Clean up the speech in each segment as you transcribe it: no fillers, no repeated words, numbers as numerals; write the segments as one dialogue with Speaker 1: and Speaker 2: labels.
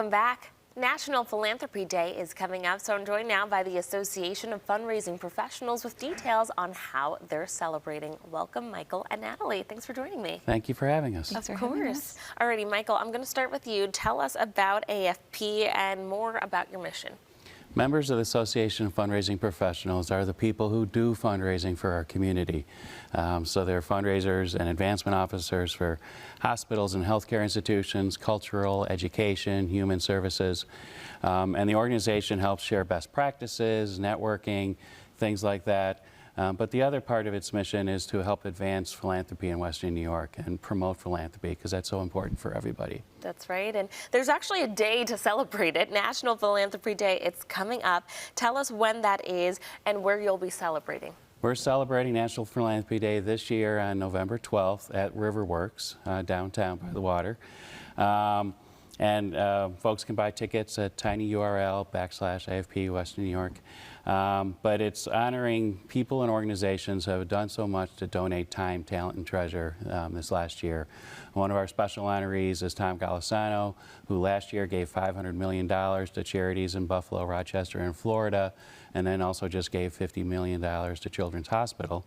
Speaker 1: Welcome back. National Philanthropy Day is coming up, so I'm joined now by the Association of Fundraising Professionals with details on how they're celebrating. Welcome, Michael and Natalie. Thanks for joining me.
Speaker 2: Thank you for having us.
Speaker 1: Of course. Alrighty, Michael, I'm going to start with you. Tell us about AFP and more about your mission.
Speaker 2: Members of the Association of Fundraising Professionals are the people who do fundraising for our community. So they're fundraisers and advancement officers for hospitals and healthcare institutions, cultural, education, human services. And the organization helps share best practices, networking, things like that. But the other part of its mission is to help advance philanthropy in Western New York and promote philanthropy because that's so important for everybody.
Speaker 1: That's right, and there's actually a day to celebrate it, National Philanthropy Day. It's coming up. Tell us when that is and where you'll be celebrating.
Speaker 2: We're celebrating National Philanthropy Day this year on November 12th at Riverworks, downtown by the water. Folks can buy tickets at tinyurl/AFP Western New York. But it's honoring people and organizations who have done so much to donate time, talent, and treasure this last year. One of our special honorees is Tom Golisano, who last year gave $500 million to charities in Buffalo, Rochester, and Florida, and then also just gave $50 million to Children's Hospital.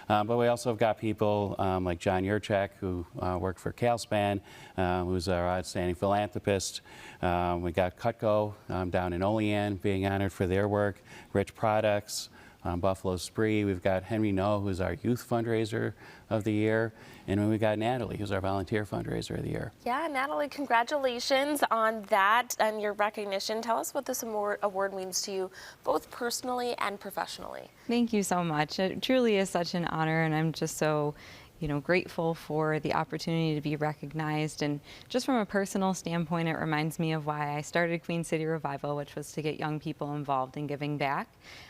Speaker 1: Wow.
Speaker 2: But we also have got people like John Yurchak, who worked for CalSpan, who's our outstanding philanthropist. We got Cutco down in Olean being honored for their work. Rich Products, Buffalo Spree. We've got Henry No, who's our youth fundraiser of the year. And then we've got Natalie, who's our volunteer fundraiser of the year.
Speaker 1: Yeah, Natalie, congratulations on that and your recognition. Tell us what this award means to you, both personally and professionally.
Speaker 3: Thank you so much. It truly is such an honor, and I'm just so grateful for the opportunity to be recognized. And just from a personal standpoint, it reminds me of why I started Queen City Revival, which was to get young people involved in giving back.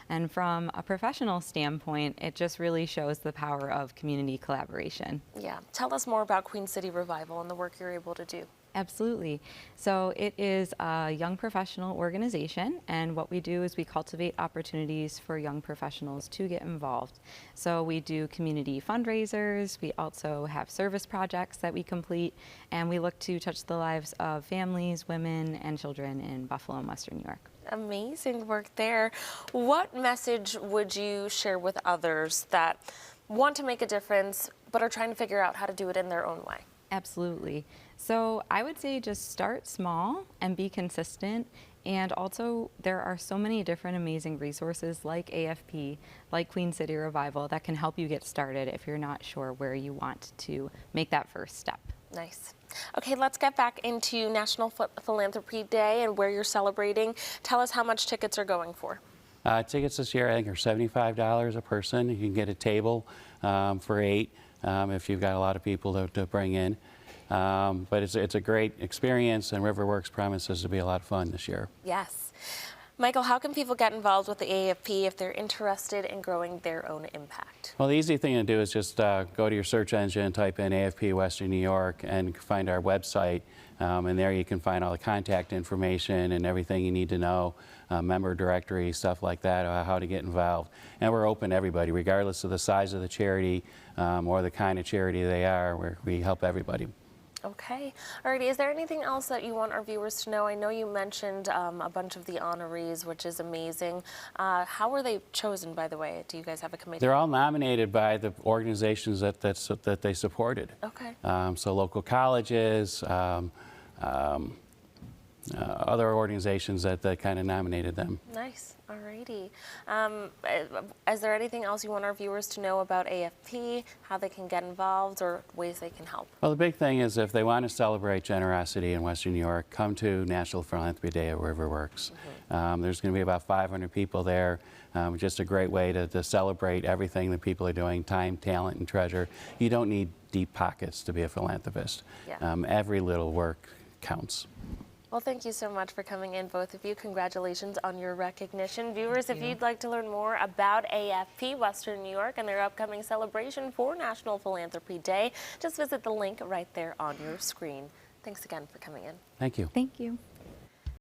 Speaker 3: And from a professional standpoint, it just really shows the power of community collaboration.
Speaker 1: Yeah. Tell us more about Queen City Revival and the work you're able to do.
Speaker 3: Absolutely. So it is a young professional organization, and what we do is we cultivate opportunities for young professionals to get involved. So we do community fundraisers, we also have service projects that we complete, and we look to touch the lives of families, women, and children in Buffalo and Western New York.
Speaker 1: Amazing work there. What message would you share with others that want to make a difference but are trying to figure out how to do it in their own way?
Speaker 3: Absolutely. So I would say just start small and be consistent. And also there are so many different amazing resources like AFP, like Queen City Revival, that can help you get started if you're not sure where you want to make that first step.
Speaker 1: Nice. Okay, let's get back into National Philanthropy Day and where you're celebrating. Tell us how much tickets are going for.
Speaker 2: Tickets this year I think are $75 a person. You can get a table for 8 if you've got a lot of people to bring in. But it's a great experience, and Riverworks promises to be a lot of fun this year.
Speaker 1: Yes. Michael, how can people get involved with the AFP if they're interested in growing their own impact?
Speaker 2: Well, the easy thing to do is just go to your search engine, type in AFP Western New York, and find our website. And there you can find all the contact information and everything you need to know, member directory, stuff like that, how to get involved. And we're open to everybody, regardless of the size of the charity or the kind of charity they are. We help everybody.
Speaker 1: Okay. Alrighty, is there anything else that you want our viewers to know? I know you mentioned a bunch of the honorees, which is amazing. How were they chosen, by the way? Do you guys have a committee?
Speaker 2: They're all nominated by the organizations that they supported.
Speaker 1: Okay.
Speaker 2: So local colleges, other organizations that kind of nominated them.
Speaker 1: Nice. Alrighty. Is there anything else you want our viewers to know about AFP, how they can get involved, or ways they can help?
Speaker 2: Well, the big thing is if they want to celebrate generosity in Western New York, come to National Philanthropy Day at Riverworks. There's going to be about 500 people there. Just a great way to celebrate everything that people are doing, time, talent, and treasure. You don't need deep pockets to be a philanthropist.
Speaker 1: Yeah.
Speaker 2: Every little work counts.
Speaker 1: Well, thank you so much for coming in, both of you. Congratulations on your recognition. Viewers, if you'd like to learn more about AFP Western New York and their upcoming celebration for National Philanthropy Day, just visit the link right there on your screen. Thanks again for coming in.
Speaker 2: Thank you.
Speaker 3: Thank you.